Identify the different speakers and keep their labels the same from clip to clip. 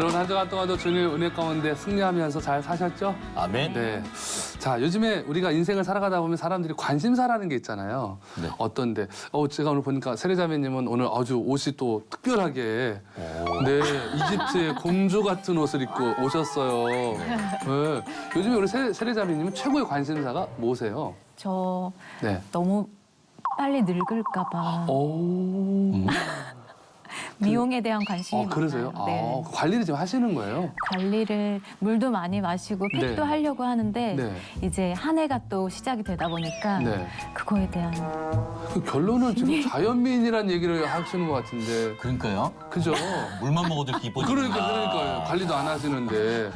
Speaker 1: 그런 한 주간 동안도 주님의 은혜 가운데 승리하면서 잘 사셨죠?
Speaker 2: 아멘.
Speaker 1: 네. 자, 요즘에 우리가 인생을 살아가다 보면 사람들이 관심사라는 게 있잖아요.
Speaker 2: 네.
Speaker 1: 어떤데? 제가 오늘 보니까 세례자매님은 오늘 아주 옷이 또 특별하게 네, 이집트의 공주 같은 옷을 입고 오셨어요. 네. 요즘에 우리 세례자매님은 최고의 관심사가 뭐세요?
Speaker 3: 저
Speaker 1: 네.
Speaker 3: 너무 빨리 늙을까 봐
Speaker 1: 오.
Speaker 3: 미용에 대한 관심이
Speaker 1: 그러세요?
Speaker 3: 많아요. 네.
Speaker 1: 관리를 좀 하시는 거예요?
Speaker 3: 관리를 물도 많이 마시고 팩도
Speaker 1: 네.
Speaker 3: 하려고 하는데
Speaker 1: 네.
Speaker 3: 이제 한 해가 또 시작이 되다 보니까
Speaker 1: 네.
Speaker 3: 그거에 대한
Speaker 1: 그 결론은 지금 자연미인이라는 얘기를 하시는 것 같은데.
Speaker 2: 그러니까요.
Speaker 1: 그죠?
Speaker 2: 물만 먹어도 이렇게 이뻐지구나.
Speaker 1: 그러니까요. 관리도 안 하시는데.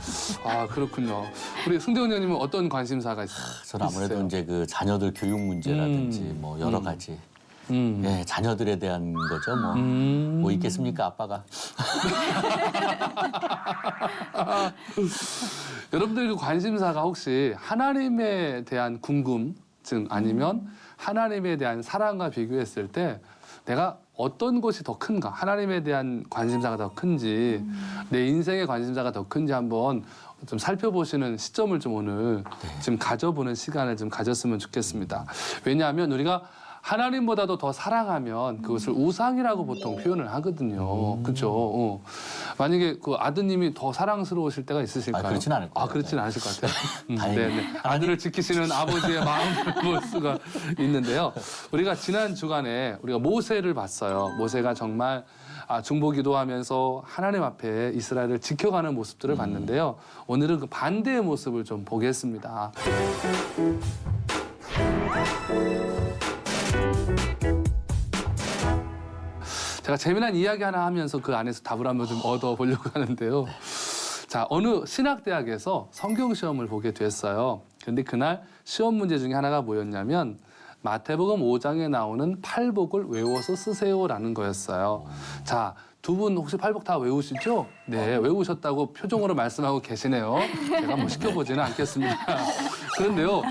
Speaker 1: 아, 그렇군요. 우리 승대원 의원님은 어떤 관심사가
Speaker 2: 저는 아무래도
Speaker 1: 있으세요?
Speaker 2: 이제 그 자녀들 교육 문제라든지 뭐 여러 가지 예, 자녀들에 대한 거죠. 뭐 있겠습니까, 아빠가.
Speaker 1: 여러분들 그 관심사가 혹시 하나님에 대한 궁금증 아니면 하나님에 대한 사랑과 비교했을 때 내가 어떤 것이 더 큰가? 하나님에 대한 관심사가 더 큰지 내 인생의 관심사가 더 큰지 한번 좀 살펴보시는 시점을 좀 오늘 좀 가져보는 시간을 좀 가졌으면 좋겠습니다. 왜냐하면 우리가 하나님보다도 더 사랑하면 그것을 우상이라고 보통 표현을 하거든요. 그렇죠? 만약에 그 아드님이 더 사랑스러우실 때가 있으실까요?
Speaker 2: 그렇진 않을 거예요.
Speaker 1: 그렇진 않으실 것 같아요.
Speaker 2: 다행이네요.
Speaker 1: 네네. 아들을 지키시는 아버지의 마음을 볼 수가 있는데요. 우리가 지난 주간에 우리가 모세를 봤어요. 모세가 정말 중보기도하면서 하나님 앞에 이스라엘을 지켜가는 모습들을 봤는데요. 오늘은 그 반대의 모습을 좀 보겠습니다. 제가 재미난 이야기 하나 하면서 그 안에서 답을 한번 좀 얻어보려고 하는데요. 자, 어느 신학대학에서 성경시험을 보게 됐어요. 그런데 그날 시험 문제 중에 하나가 뭐였냐면 마태복음 5장에 나오는 팔복을 외워서 쓰세요라는 거였어요. 자, 두 분 혹시 팔복 다 외우시죠? 네, 외우셨다고 표정으로 말씀하고 계시네요. 제가 뭐 시켜보지는 않겠습니다. 그런데요,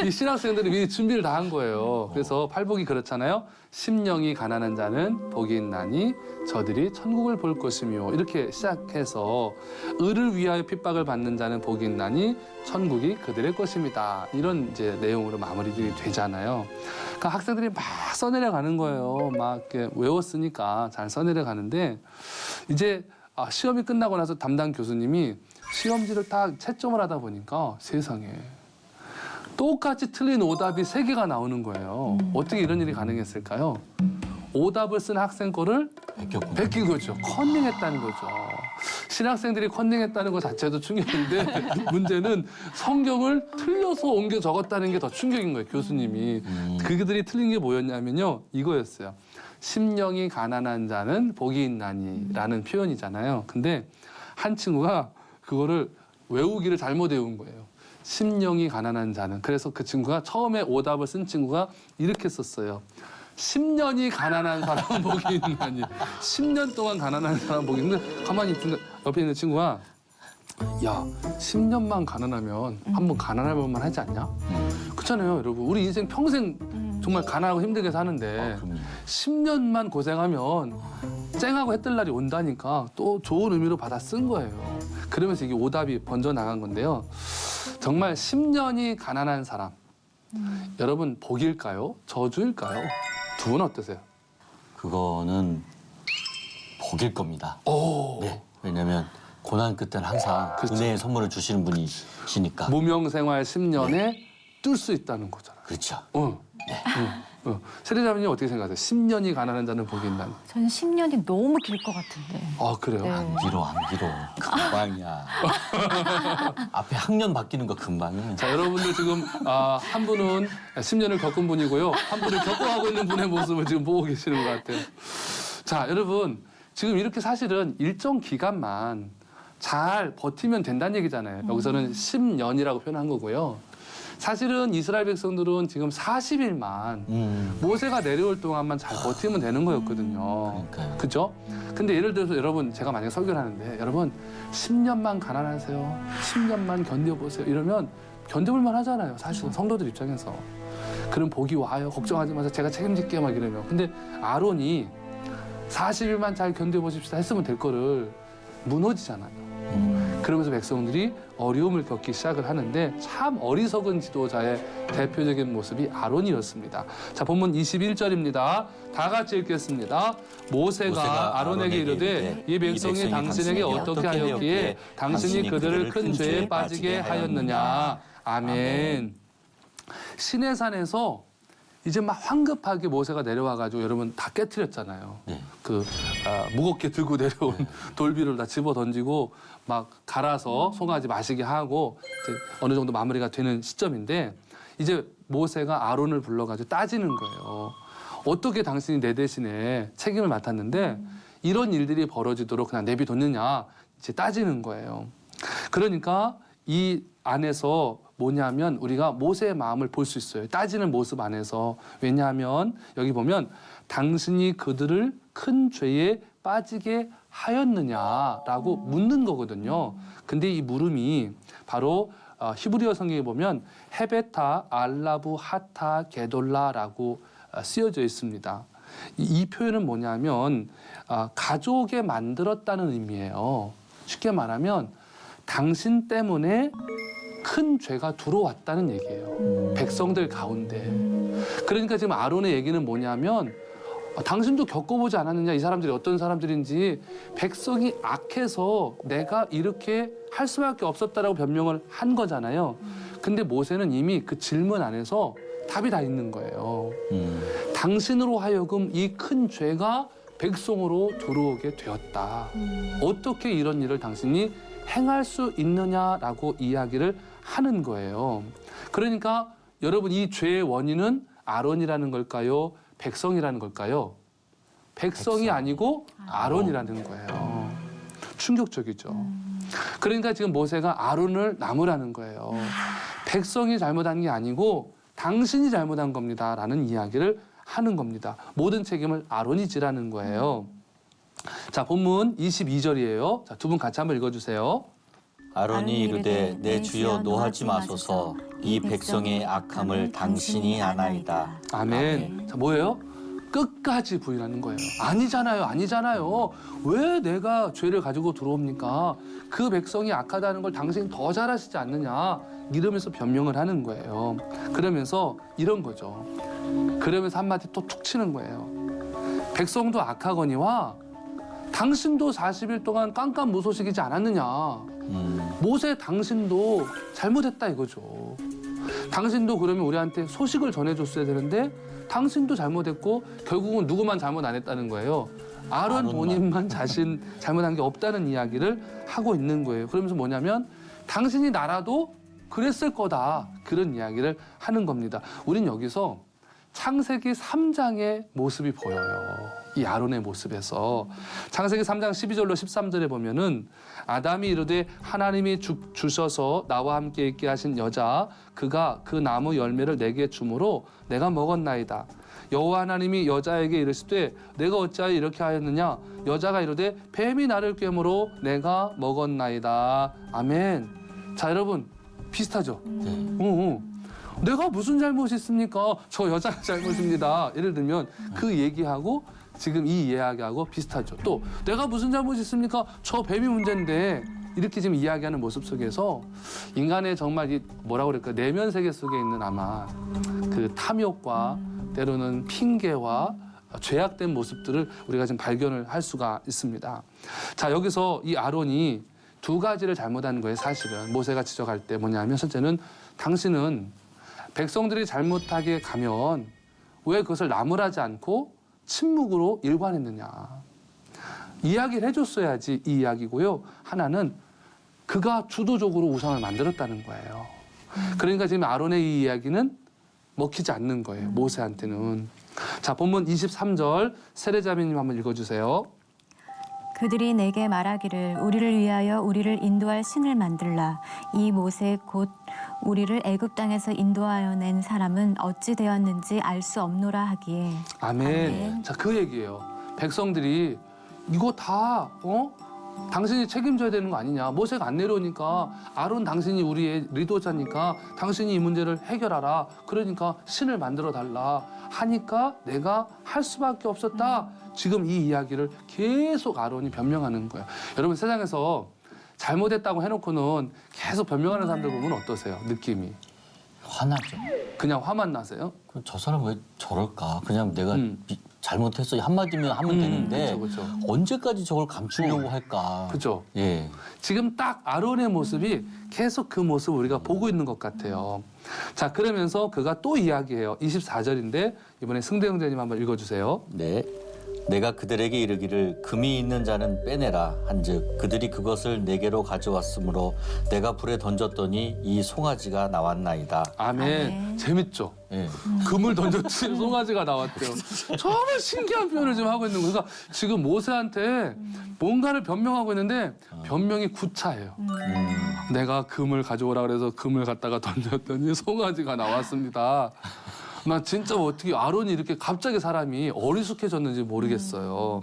Speaker 1: 이 신학생들이 미리 준비를 다 한 거예요. 그래서 팔복이 그렇잖아요. 심령이 가난한 자는 복이 있나니 저들이 천국을 볼 것이며 이렇게 시작해서 의를 위하여 핍박을 받는 자는 복이 있나니 천국이 그들의 것입니다. 이런 이제 내용으로 마무리들이 되잖아요. 그러니까 학생들이 막 써내려가는 거예요. 막 이렇게 외웠으니까 잘 써내려가는데 이제 시험이 끝나고 나서 담당 교수님이 시험지를 딱 채점을 하다 보니까 세상에 똑같이 틀린 오답이 3개가 나오는 거예요. 어떻게 이런 일이 가능했을까요? 오답을 쓴 학생 거를 베낀 거죠. 컨닝했다는 거죠. 신학생들이 컨닝했다는 것 자체도 충격인데 문제는 성경을 틀려서 옮겨 적었다는 게 더 충격인 거예요. 교수님이. 그들이 틀린 게 뭐였냐면요. 이거였어요. 심령이 가난한 자는 복이 있나니 라는 표현이잖아요. 근데 한 친구가 그거를 외우기를 잘못 외운 거예요. 심령이 가난한 자는. 그래서 그 친구가 처음에 오답을 쓴 친구가 이렇게 썼어요. 10년이 가난한 사람은 복이 있나니. 10년 동안 가난한 사람은 복이 있는데 가만히 있는데 옆에 있는 친구가 야, 10년만 가난하면 한번 가난할 만만 하지 않냐? 그렇잖아요, 여러분. 우리 인생 평생 정말 가난하고 힘들게 사는데 10년만 고생하면 쨍하고 해뜰 날이 온다니까 또 좋은 의미로 받아 쓴 거예요. 그러면서 이게 오답이 번져 나간 건데요. 정말 10년이 가난한 사람. 여러분 복일까요? 저주일까요? 두 분은 어떠세요?
Speaker 2: 그거는 복일 겁니다. 네. 왜냐면 고난 끝에는 항상
Speaker 1: 그렇죠.
Speaker 2: 은혜의 선물을 주시는 분이시니까.
Speaker 1: 무명생활 10년에 뜰 수 있다는 거잖아요.
Speaker 2: 그렇죠.
Speaker 1: 세례자매님 어떻게 생각하세요? 10년이 가난한 자는 복이 있나니?
Speaker 3: 저는 10년이 너무 길 것 같은데.
Speaker 1: 그래요?
Speaker 3: 네.
Speaker 2: 안 길어. 금방이야. 앞에 학년 바뀌는 거 금방이야.
Speaker 1: 자, 여러분들 지금 한 분은 10년을 겪은 분이고요. 한 분을 겪어가고 있는 분의 모습을 지금 보고 계시는 것 같아요. 자, 여러분 지금 이렇게 사실은 일정 기간만 잘 버티면 된다는 얘기잖아요. 여기서는 10년이라고 표현한 거고요. 사실은 이스라엘 백성들은 지금 40일만 모세가 내려올 동안만 잘 버티면 되는 거였거든요.
Speaker 2: 그러니까요.
Speaker 1: 그죠? 근데 예를 들어서 여러분 제가 만약에 설교를 하는데 여러분 10년만 가난하세요. 10년만 견뎌보세요. 이러면 견뎌볼만 하잖아요. 사실은 성도들 입장에서. 그럼 복이 와요. 걱정하지 마세요. 제가 책임질게요. 막 이러면. 근데 아론이 40일만 잘 견뎌보십시다 했으면 될 거를 무너지잖아요. 그러면서 백성들이 어려움을 겪기 시작을 하는데 참 어리석은 지도자의 대표적인 모습이 아론이었습니다. 자, 본문 21절입니다. 다 같이 읽겠습니다. 모세가 아론에게 이르되 이 백성이 당신에게 어떻게 하였기에 당신이 그들을 큰 죄에 빠지게 하였느냐. 아멘. 시내산에서 이제 막 황급하게 모세가 내려와가지고 여러분 다 깨트렸잖아요.
Speaker 2: 네.
Speaker 1: 무겁게 들고 내려온 돌비를 다 집어 던지고 막 갈아서 송아지 마시게 하고 이제 어느 정도 마무리가 되는 시점인데 이제 모세가 아론을 불러가지고 따지는 거예요. 어떻게 당신이 내 대신에 책임을 맡았는데 이런 일들이 벌어지도록 그냥 내비뒀느냐 이제 따지는 거예요. 그러니까 이 안에서 뭐냐면 우리가 모세의 마음을 볼 수 있어요. 따지는 모습 안에서. 왜냐하면 여기 보면 당신이 그들을 큰 죄에 빠지게 하였느냐라고 묻는 거거든요. 근데 이 물음이 바로 히브리어 성경에 보면 헤베타 알라부 하타 게돌라라고 쓰여져 있습니다. 이 표현은 뭐냐면 가족에 만들었다는 의미예요. 쉽게 말하면 당신 때문에 큰 죄가 들어왔다는 얘기예요. 백성들 가운데. 그러니까 지금 아론의 얘기는 뭐냐면 당신도 겪어보지 않았느냐, 이 사람들이 어떤 사람들인지. 백성이 악해서 내가 이렇게 할 수밖에 없었다라고 변명을 한 거잖아요. 근데 모세는 이미 그 질문 안에서 답이 다 있는 거예요. 당신으로 하여금 이 큰 죄가 백성으로 들어오게 되었다. 어떻게 이런 일을 당신이 행할 수 있느냐라고 이야기를 하는 거예요. 그러니까 여러분 이 죄의 원인은 아론이라는 걸까요? 백성이라는 걸까요? 백성이 아니고 아론이라는 거예요. 충격적이죠. 그러니까 지금 모세가 아론을 나무라는 거예요. 백성이 잘못한 게 아니고 당신이 잘못한 겁니다. 라는 이야기를 하는 겁니다. 모든 책임을 아론이 지라는 거예요. 자, 본문 22절이에요. 자, 두 분 같이 한번 읽어주세요.
Speaker 2: 아론이 이르되 내 주여 노하지 마소서 이 백성의 악함을 당신이 아나이다.
Speaker 1: 아멘. 자, 뭐예요? 끝까지 부인하는 거예요. 아니잖아요, 아니잖아요. 왜 내가 죄를 가지고 들어옵니까? 그 백성이 악하다는 걸 당신이 더 잘하시지 않느냐. 이러면서 변명을 하는 거예요. 그러면서 이런 거죠. 그러면서 한마디 또 툭 치는 거예요. 백성도 악하거니와 당신도 40일 동안 깜깜무소식이지 않았느냐. 모세 당신도 잘못했다 이거죠. 당신도 그러면 우리한테 소식을 전해줬어야 되는데 당신도 잘못했고 결국은 누구만 잘못 안 했다는 거예요. 아론 본인만 자신 잘못한 게 없다는 이야기를 하고 있는 거예요. 그러면서 뭐냐면 당신이 나라도 그랬을 거다. 그런 이야기를 하는 겁니다. 우린 여기서 창세기 3장의 모습이 보여요. 이 아론의 모습에서. 창세기 3장 12절로 13절에 보면은 아담이 이르되 하나님이 주셔서 나와 함께 있게 하신 여자 그가 그 나무 열매를 내게 주므로 내가 먹었나이다. 여호와 하나님이 여자에게 이르시되 내가 어찌하여 이렇게 하였느냐. 여자가 이르되 뱀이 나를 꿰므로 내가 먹었나이다. 아멘. 자, 여러분 비슷하죠? 내가 무슨 잘못이 있습니까? 저 여자가 잘못입니다. 예를 들면 그 얘기하고 지금 이 이야기하고 비슷하죠. 또 내가 무슨 잘못이 있습니까? 저 뱀이 문제인데 이렇게 지금 이야기하는 모습 속에서 인간의 정말 이 뭐라고 그럴까 내면 세계 속에 있는 아마 그 탐욕과 때로는 핑계와 죄악된 모습들을 우리가 지금 발견을 할 수가 있습니다. 자, 여기서 이 아론이 두 가지를 잘못한 거예요. 사실은 모세가 지적할 때 뭐냐면 첫째는 당신은 백성들이 잘못하게 가면 왜 그것을 나무라지 않고 침묵으로 일관했느냐. 이야기를 해줬어야지 이 이야기고요. 하나는 그가 주도적으로 우상을 만들었다는 거예요. 그러니까 지금 아론의 이 이야기는 먹히지 않는 거예요. 모세한테는. 자, 본문 23절 세례자매님 한번 읽어주세요.
Speaker 3: 그들이 내게 말하기를 우리를 위하여 우리를 인도할 신을 만들라. 이 모세 곧 우리를 애굽 땅에서 인도하여 낸 사람은 어찌 되었는지 알 수 없노라 하기에.
Speaker 1: 아멘.
Speaker 3: 아멘.
Speaker 1: 자, 그 얘기예요. 백성들이 이거 다 당신이 책임져야 되는 거 아니냐. 모세가 안 내려오니까 아론 당신이 우리의 리더자니까 당신이 이 문제를 해결하라. 그러니까 신을 만들어 달라 하니까 내가 할 수밖에 없었다. 지금 이 이야기를 계속 아론이 변명하는 거예요. 여러분 세상에서 잘못했다고 해놓고는 계속 변명하는 사람들 보면 어떠세요? 느낌이.
Speaker 2: 화나죠.
Speaker 1: 그냥 화만 나세요?
Speaker 2: 그럼 저 사람 왜 저럴까? 그냥 내가 잘못했어 한마디면 하면 되는데
Speaker 1: 그쵸.
Speaker 2: 언제까지 저걸 감추려고 할까?
Speaker 1: 그죠?
Speaker 2: 예.
Speaker 1: 지금 딱 아론의 모습이 계속 그 모습을 우리가 보고 있는 것 같아요. 자, 그러면서 그가 또 이야기해요. 24절인데 이번에 승대 형제님 한번 읽어주세요.
Speaker 2: 네. 내가 그들에게 이르기를 금이 있는 자는 빼내라 한즉 그들이 그것을 내게로 가져왔으므로 내가 불에 던졌더니 이 송아지가 나왔나이다.
Speaker 1: 아멘.
Speaker 3: 아멘.
Speaker 1: 재밌죠?
Speaker 2: 예.
Speaker 1: 금을 던졌지 송아지가 나왔대요. 정말 신기한 표현을 지금 하고 있는 거예요. 그러니까 지금 모세한테 뭔가를 변명하고 있는데 변명이 구차해요. 내가 금을 가져오라 그래서 금을 갖다가 던졌더니 송아지가 나왔습니다. 나 진짜 어떻게 아론이 이렇게 갑자기 사람이 어리숙해졌는지 모르겠어요.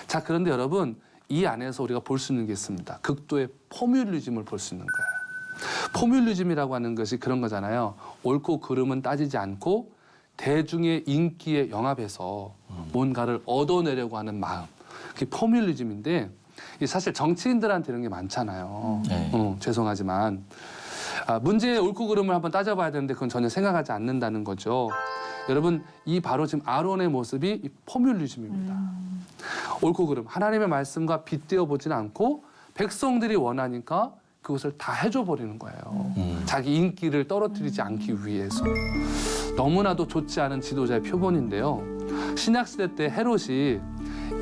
Speaker 1: 자, 그런데 여러분 이 안에서 우리가 볼 수 있는 게 있습니다. 극도의 포뮬리즘을 볼 수 있는 거예요. 포뮬리즘이라고 하는 것이 그런 거잖아요. 옳고 그름은 따지지 않고 대중의 인기에 영합해서 뭔가를 얻어내려고 하는 마음. 그게 포뮬리즘인데 사실 정치인들한테 이런 게 많잖아요.
Speaker 2: 네.
Speaker 1: 죄송하지만. 문제의 옳고 그름을 한번 따져봐야 되는데 그건 전혀 생각하지 않는다는 거죠. 여러분 이 바로 지금 아론의 모습이 이 포뮬리즘입니다. 옳고 그름 하나님의 말씀과 빗대어 보지는 않고 백성들이 원하니까 그것을 다 해줘 버리는 거예요. 자기 인기를 떨어뜨리지 않기 위해서. 너무나도 좋지 않은 지도자의 표본인데요. 신약 시대 때 헤롯이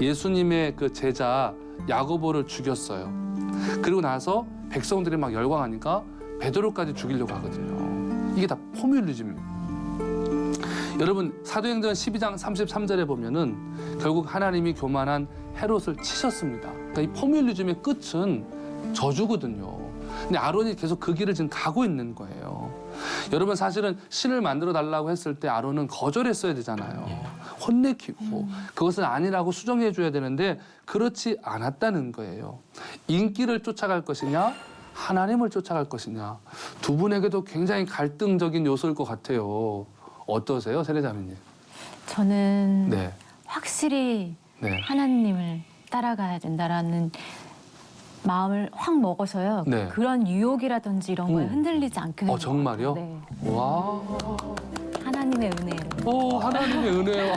Speaker 1: 예수님의 그 제자 야고보를 죽였어요. 그리고 나서 백성들이 막 열광하니까 베드로까지 죽이려고 하거든요. 이게 다 포뮬리즘입니다. 여러분 사도행전 12장 33절에 보면은 결국 하나님이 교만한 헤롯을 치셨습니다. 그러니까 이 포뮬리즘의 끝은 저주거든요. 근데 아론이 계속 그 길을 지금 가고 있는 거예요. 여러분 사실은 신을 만들어 달라고 했을 때 아론은 거절했어야 되잖아요. 혼내키고 그것은 아니라고 수정해 줘야 되는데 그렇지 않았다는 거예요. 인기를 쫓아갈 것이냐 하나님을 쫓아갈 것이냐 두 분에게도 굉장히 갈등적인 요소일 것 같아요. 어떠세요, 세례자매님?
Speaker 3: 저는
Speaker 1: 네.
Speaker 3: 확실히
Speaker 1: 네.
Speaker 3: 하나님을 따라가야 된다라는 마음을 확 먹어서요.
Speaker 1: 네.
Speaker 3: 그런 유혹이라든지 이런 거에 흔들리지 않게 되는 것
Speaker 1: 정말요?
Speaker 3: 같아요. 네.
Speaker 1: 와.
Speaker 3: 하나님의 은혜로.
Speaker 1: 오, 하나님의 은혜요.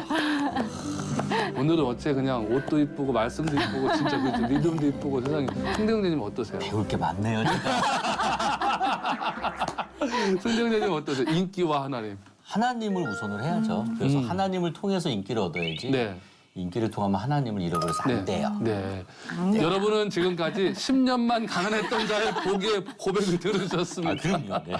Speaker 1: 오늘은 어째 그냥 옷도 이쁘고 말씀도 이쁘고 진짜 그렇죠. 리듬도 이쁘고 세상에. 승대형제님 어떠세요?
Speaker 2: 배울 게 많네요. 제가.
Speaker 1: 승대형제님 어떠세요? 인기와 하나님.
Speaker 2: 하나님을 우선을 해야죠. 그래서 하나님을 통해서 인기를 얻어야지.
Speaker 1: 네.
Speaker 2: 인기를 통하면 하나님을 잃어버려서 안 돼요.
Speaker 1: 네. 여러분은 지금까지 10년만 가난했던 자의 복의 고백을 들으셨습니다.
Speaker 2: 그럼요. 네.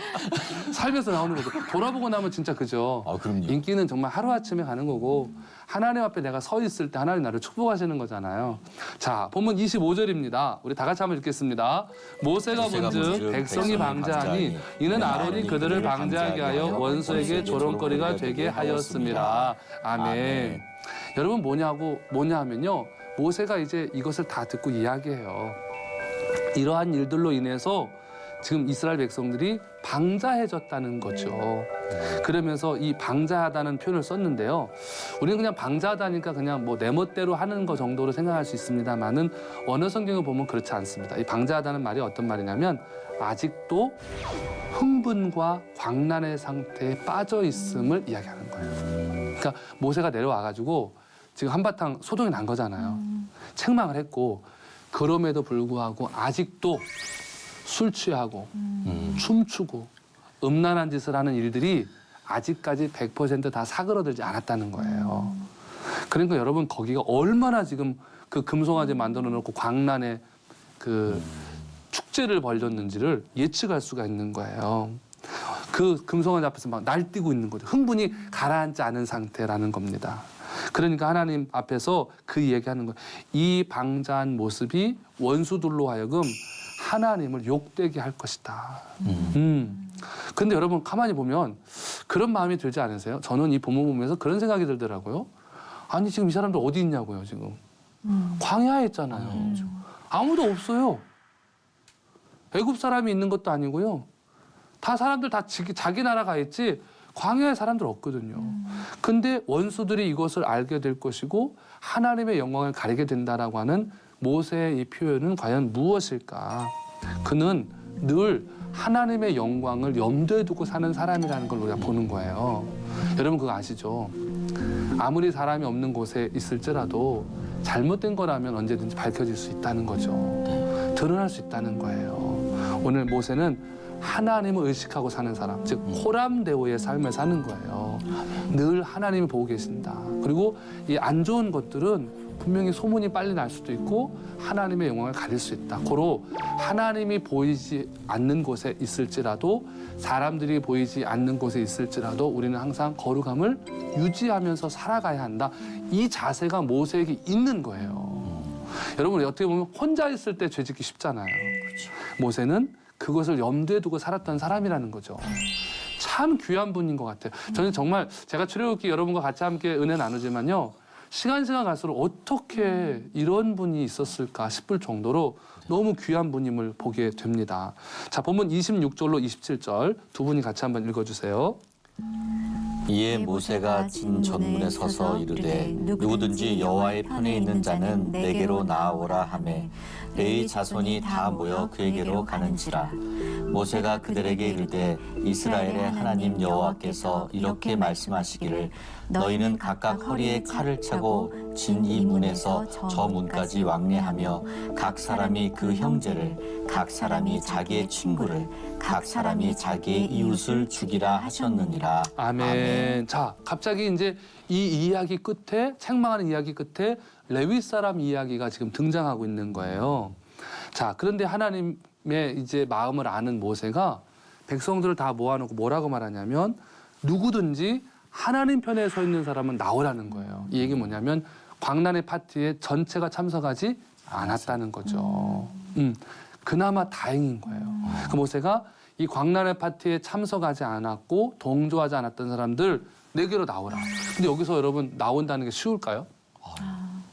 Speaker 1: 삶에서 나오는 거죠. 돌아보고 나면 진짜 그죠.
Speaker 2: 그럼요.
Speaker 1: 인기는 정말 하루아침에 가는 거고 하나님 앞에 내가 서 있을 때 하나님 나를 축복하시는 거잖아요. 자, 본문 25절입니다. 우리 다 같이 한번 읽겠습니다. 모세가 본즉 백성이 방자하니 이는 아론이 그들을 방자하게 하여 원수에게 조롱거리가 되게 하였습니다. 아멘. 여러분 뭐냐 하면요. 모세가 이제 이것을 다 듣고 이야기해요. 이러한 일들로 인해서 지금 이스라엘 백성들이 방자해졌다는 거죠. 그러면서 이 방자하다는 표현을 썼는데요. 우리는 그냥 방자하다니까 그냥 뭐 내 멋대로 하는 거 정도로 생각할 수 있습니다만은 어느 성경을 보면 그렇지 않습니다. 이 방자하다는 말이 어떤 말이냐면 아직도 흥분과 광란의 상태에 빠져 있음을 이야기하는 거예요. 그러니까 모세가 내려와가지고 지금 한바탕 소동이 난 거잖아요. 책망을 했고 그럼에도 불구하고 아직도 술 취하고 춤추고 음란한 짓을 하는 일들이 아직까지 100% 다 사그러들지 않았다는 거예요. 그러니까 여러분 거기가 얼마나 지금 그 금송아지 만들어 놓고 광란의 그 축제를 벌였는지를 예측할 수가 있는 거예요. 그 금송아지 앞에서 막 날뛰고 있는 거죠. 흥분이 가라앉지 않은 상태라는 겁니다. 그러니까 하나님 앞에서 그 이야기하는 거예요. 이 방자한 모습이 원수들로 하여금 하나님을 욕되게 할 것이다. 근데 여러분 가만히 보면 그런 마음이 들지 않으세요? 저는 이 본문 보면서 그런 생각이 들더라고요. 아니 지금 이 사람들 어디 있냐고요 지금. 광야에 있잖아요. 아무도 없어요. 애굽 사람이 있는 것도 아니고요. 다 사람들 다 자기 나라 가 있지 광야에 사람들 없거든요. 근데 원수들이 이것을 알게 될 것이고 하나님의 영광을 가리게 된다라고 하는 모세의 이 표현은 과연 무엇일까? 그는 늘 하나님의 영광을 염두에 두고 사는 사람이라는 걸 우리가 보는 거예요. 여러분 그거 아시죠? 아무리 사람이 없는 곳에 있을지라도 잘못된 거라면 언제든지 밝혀질 수 있다는 거죠. 드러날 수 있다는 거예요. 오늘 모세는 하나님을 의식하고 사는 사람, 즉 호람데오의 삶을 사는 거예요. 늘 하나님이 보고 계신다. 그리고 이 안 좋은 것들은 분명히 소문이 빨리 날 수도 있고 하나님의 영광을 가릴 수 있다. 고로 하나님이 보이지 않는 곳에 있을지라도 사람들이 보이지 않는 곳에 있을지라도 우리는 항상 거룩함을 유지하면서 살아가야 한다. 이 자세가 모세에게 있는 거예요. 여러분 어떻게 보면 혼자 있을 때 죄짓기 쉽잖아요. 모세는 그것을 염두에 두고 살았던 사람이라는 거죠. 참 귀한 분인 것 같아요. 저는 정말 제가 출애굽기 여러분과 같이 함께 은혜 나누지만요. 시간 갈수록 어떻게 이런 분이 있었을까 싶을 정도로 너무 귀한 분임을 보게 됩니다. 자, 본문 26절로 27절 두 분이 같이 한번 읽어주세요.
Speaker 2: 이에 모세가 진 전문에 서서 이르되 누구든지 여호와의 편에 있는 자는 내게로 나아오라 하매 레위 자손이 다 모여 그에게로 가는지라. 모세가 그들에게 이르되 이스라엘의 하나님 여호와께서 이렇게 말씀하시기를 너희는 각각 허리에 칼을 차고 진 이 문에서 저 문까지 왕래하며 각 사람이 그 형제를 각 사람이 자기의 친구를 각 사람이 자기의 이웃을 죽이라 하셨느니라.
Speaker 1: 아멘. 자, 갑자기 이제 이 이야기 끝에 책망하는 이야기 끝에 레위 사람 이야기가 지금 등장하고 있는 거예요. 자, 그런데 하나님의 이제 마음을 아는 모세가 백성들을 다 모아놓고 뭐라고 말하냐면 누구든지 하나님 편에 서 있는 사람은 나오라는 거예요. 이 얘기 뭐냐면 광란의 파티에 전체가 참석하지 않았다는 거죠. 그나마 다행인 거예요. 그 모세가 이 광란의 파티에 참석하지 않았고 동조하지 않았던 사람들 내게로 나오라. 근데 여기서 여러분 나온다는 게 쉬울까요?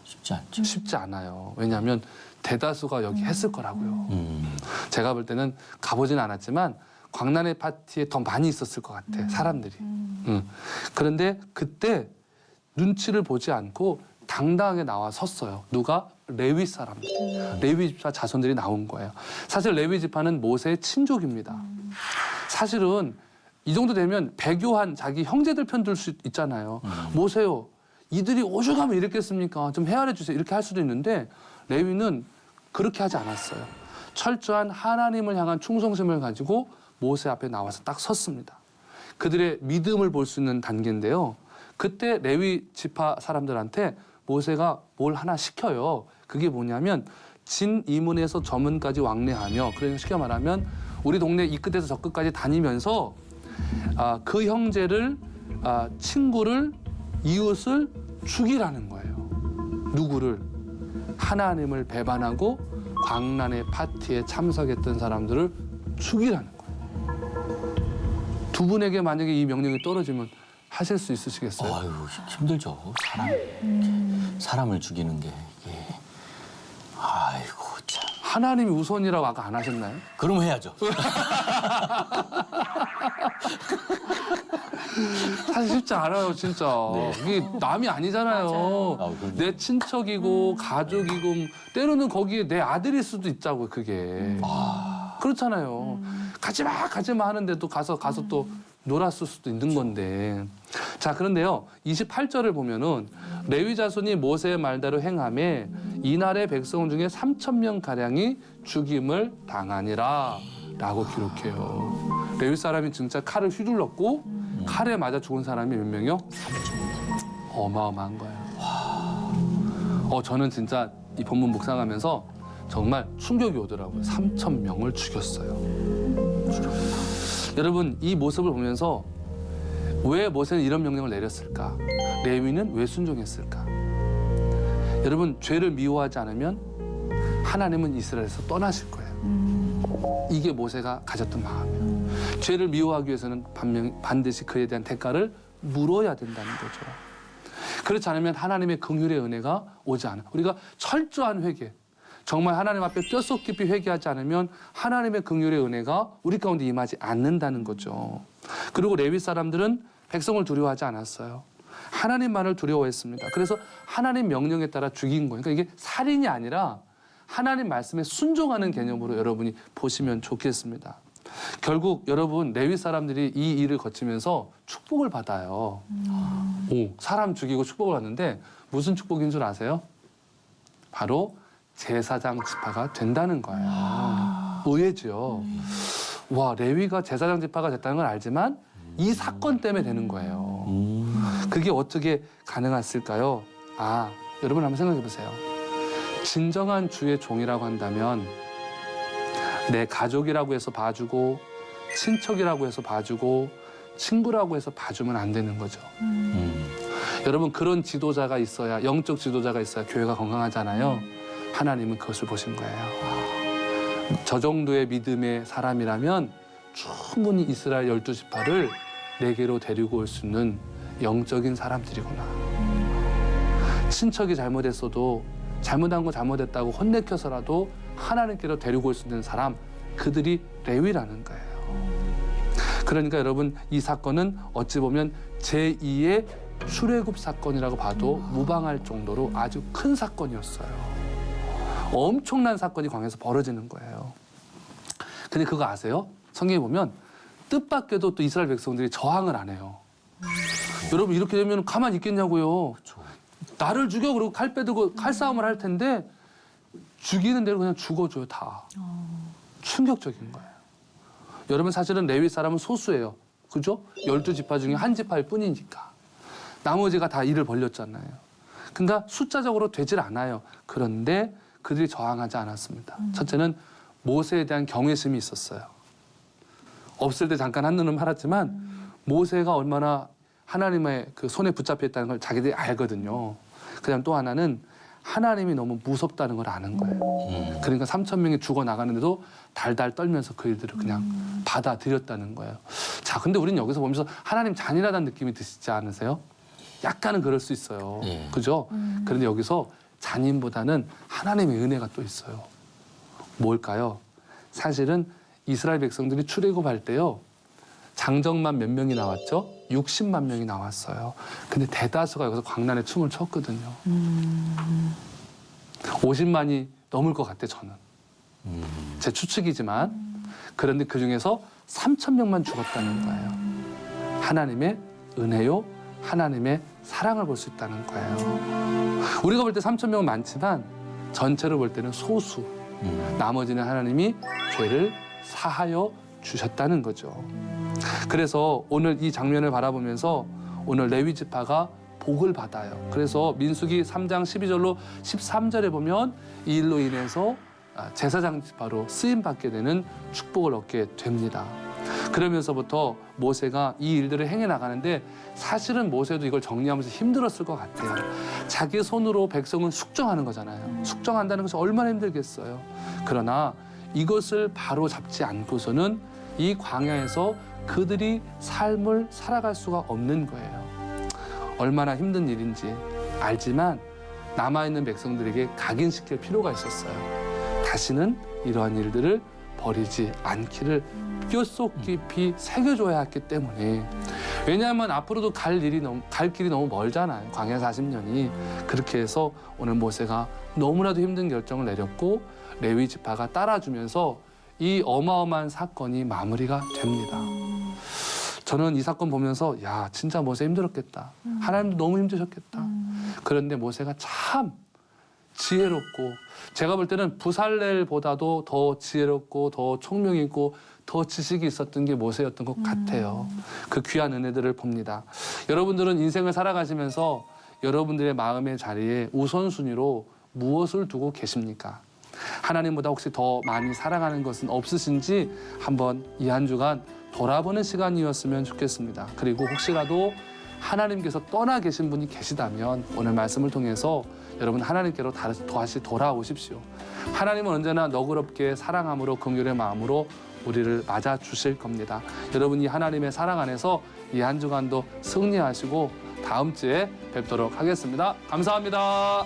Speaker 2: 쉽지 않죠.
Speaker 1: 쉽지 않아요. 왜냐하면 대다수가 여기 했을 거라고요. 제가 볼 때는 가보진 않았지만 광란의 파티에 더 많이 있었을 것 같아, 사람들이. 그런데 그때 눈치를 보지 않고 당당하게 나와 섰어요. 누가? 레위 사람들. 레위 지파 자손들이 나온 거예요. 사실 레위 지파는 모세의 친족입니다. 사실은 이 정도 되면 배교한 자기 형제들 편 들 수 있잖아요. 모세요. 이들이 오죽하면 이랬겠습니까? 좀 헤아려 주세요. 이렇게 할 수도 있는데 레위는 그렇게 하지 않았어요. 철저한 하나님을 향한 충성심을 가지고 모세 앞에 나와서 딱 섰습니다. 그들의 믿음을 볼 수 있는 단계인데요. 그때 레위 지파 사람들한테 모세가 뭘 하나 시켜요. 그게 뭐냐면 진 이문에서 저 문까지 왕래하며, 그러니까 쉽게 말하면 우리 동네 이 끝에서 저 끝까지 다니면서 그 형제를 친구를 이웃을 죽이라는 거예요. 누구를? 하나님을 배반하고 광란의 파티에 참석했던 사람들을 죽이라는 거예요. 두 분에게 만약에 이 명령이 떨어지면 하실 수 있으시겠어요?
Speaker 2: 아유, 힘들죠. 사람을 죽이는 게 이게. 아이고 참.
Speaker 1: 하나님이 우선이라고 아까 안 하셨나요?
Speaker 2: 그럼 해야죠.
Speaker 1: 사실 쉽지 않아요, 진짜.
Speaker 2: 네.
Speaker 1: 이게 남이 아니잖아요.
Speaker 2: 아, 그럼요.
Speaker 1: 내 친척이고 가족이고 때로는 거기에 내 아들일 수도 있자고 그게. 그렇잖아요. 가지마 하는데도 가서 또 놀았을 수도 있는 건데. 자, 그런데요. 28절을 보면은 레위 자손이 모세의 말대로 행함에 이날의 백성 중에 3,000명 가량이 죽임을 당하니라 라고 기록해요. 레위 사람이 진짜 칼을 휘둘렀고 칼에 맞아 죽은 사람이 몇 명이요? 3,000명. 어마어마한 거예요. 저는 진짜 이 본문 묵상하면서 정말 충격이 오더라고요. 3,000명을 죽였어요. 여러분, 이 모습을 보면서 왜 모세는 이런 명령을 내렸을까? 레위는 왜 순종했을까? 여러분, 죄를 미워하지 않으면 하나님은 이스라엘에서 떠나실 거예요. 이게 모세가 가졌던 마음이에요. 죄를 미워하기 위해서는 반드시 그에 대한 대가를 물어야 된다는 거죠. 그렇지 않으면 하나님의 긍휼의 은혜가 오지 않아요. 우리가 철저한 회개, 정말 하나님 앞에 뼛속 깊이 회개하지 않으면 하나님의 긍휼의 은혜가 우리 가운데 임하지 않는다는 거죠. 그리고 레위 사람들은 백성을 두려워하지 않았어요. 하나님만을 두려워했습니다. 그래서 하나님 명령에 따라 죽인 거예요. 그러니까 이게 살인이 아니라 하나님 말씀에 순종하는 개념으로 여러분이 보시면 좋겠습니다. 결국 여러분 레위 사람들이 이 일을 거치면서 축복을 받아요. 사람 죽이고 축복을 받는데 무슨 축복인 줄 아세요? 바로 제사장 지파가 된다는 거예요. 의외죠. 와, 레위가 제사장 지파가 됐다는 걸 알지만 이 사건 때문에 되는 거예요. 그게 어떻게 가능했을까요? 여러분 한번 생각해 보세요. 진정한 주의 종이라고 한다면 내 가족이라고 해서 봐주고 친척이라고 해서 봐주고 친구라고 해서 봐주면 안 되는 거죠. 여러분 그런 지도자가 있어야 영적 지도자가 있어야 교회가 건강하잖아요. 하나님은 그것을 보신 거예요. 저 정도의 믿음의 사람이라면 충분히 이스라엘 12지파를 내게로 데리고 올 수 있는 영적인 사람들이구나. 친척이 잘못했어도 잘못한 거 잘못했다고 혼내켜서라도 하나님께로 데리고 올 수 있는 사람, 그들이 레위라는 거예요. 그러니까 여러분 이 사건은 어찌 보면 제2의 출애굽 사건이라고 봐도 무방할 정도로 아주 큰 사건이었어요. 엄청난 사건이 광야에서 벌어지는 거예요. 근데 그거 아세요? 성경에 보면 뜻밖에도 또 이스라엘 백성들이 저항을 안 해요. 여러분 이렇게 되면 가만히 있겠냐고요. 나를 죽여 그러고 칼 빼들고 칼싸움을 할 텐데 죽이는 대로 그냥 죽어줘요 다. 충격적인 거예요. 여러분 사실은 레위 사람은 소수예요. 그죠? 12지파 중에 한 지파일 뿐이니까. 나머지가 다 일을 벌렸잖아요. 그러니까 숫자적으로 되질 않아요. 그런데 그들이 저항하지 않았습니다. 첫째는 모세에 대한 경외심이 있었어요. 없을 때 잠깐 한눈은 팔았지만 모세가 얼마나 하나님의 그 손에 붙잡혀 있다는 걸 자기들이 알거든요. 그다음 또 하나는 하나님이 너무 무섭다는 걸 아는 거예요. 그러니까 3,000명이 죽어나가는데도 달달 떨면서 그 일들을 그냥 받아들였다는 거예요. 자, 근데 우리는 여기서 보면서 하나님 잔인하다는 느낌이 드시지 않으세요? 약간은 그럴 수 있어요. 그죠? 그런데 여기서 잔인보다는 하나님의 은혜가 또 있어요. 뭘까요? 사실은 이스라엘 백성들이 출애굽할 때요. 장정만 몇 명이 나왔죠? 60만 명이 나왔어요. 근데 대다수가 여기서 광란에 춤을 췄거든요. 50만이 넘을 것 같아 저는. 제 추측이지만. 그런데 그중에서 3,000명만 죽었다는 거예요. 하나님의 은혜요. 하나님의 사랑을 볼 수 있다는 거예요. 우리가 볼 때 3,000명은 많지만 전체로 볼 때는 소수. 나머지는 하나님이 죄를 사하여 주셨다는 거죠. 그래서 오늘 이 장면을 바라보면서 오늘 레위 지파가 복을 받아요. 그래서 민수기 3장 12절로 13절에 보면 이 일로 인해서 제사장 지파로 쓰임 받게 되는 축복을 얻게 됩니다. 그러면서부터 모세가 이 일들을 행해 나가는데 사실은 모세도 이걸 정리하면서 힘들었을 것 같아요. 자기 손으로 백성을 숙정하는 거잖아요. 숙정한다는 것이 얼마나 힘들겠어요. 그러나 이것을 바로 잡지 않고서는 이 광야에서 그들이 삶을 살아갈 수가 없는 거예요. 얼마나 힘든 일인지 알지만 남아있는 백성들에게 각인시킬 필요가 있었어요. 다시는 이러한 일들을 버리지 않기를 뼛속 깊이 새겨줘야 했기 때문에. 왜냐하면 앞으로도 갈 길이 너무 멀잖아요. 광야 40년이. 그렇게 해서 오늘 모세가 너무나도 힘든 결정을 내렸고 레위 지파가 따라주면서 이 어마어마한 사건이 마무리가 됩니다. 저는 이 사건 보면서 야 진짜 모세 힘들었겠다. 하나님도 너무 힘드셨겠다. 그런데 모세가 참 지혜롭고 제가 볼 때는 부살렐보다도 더 지혜롭고 더 총명 있고 더 지식이 있었던 게 모세였던 것 같아요. 그 귀한 은혜들을 봅니다. 여러분들은 인생을 살아가시면서 여러분들의 마음의 자리에 우선순위로 무엇을 두고 계십니까? 하나님보다 혹시 더 많이 사랑하는 것은 없으신지 한번 이 한 주간 돌아보는 시간이었으면 좋겠습니다. 그리고 혹시라도 하나님께서 떠나 계신 분이 계시다면 오늘 말씀을 통해서 여러분 하나님께로 다시 돌아오십시오. 하나님은 언제나 너그럽게 사랑함으로 긍휼의 마음으로 우리를 맞아 주실 겁니다. 여러분 이 하나님의 사랑 안에서 이 한 주간도 승리하시고 다음 주에 뵙도록 하겠습니다. 감사합니다.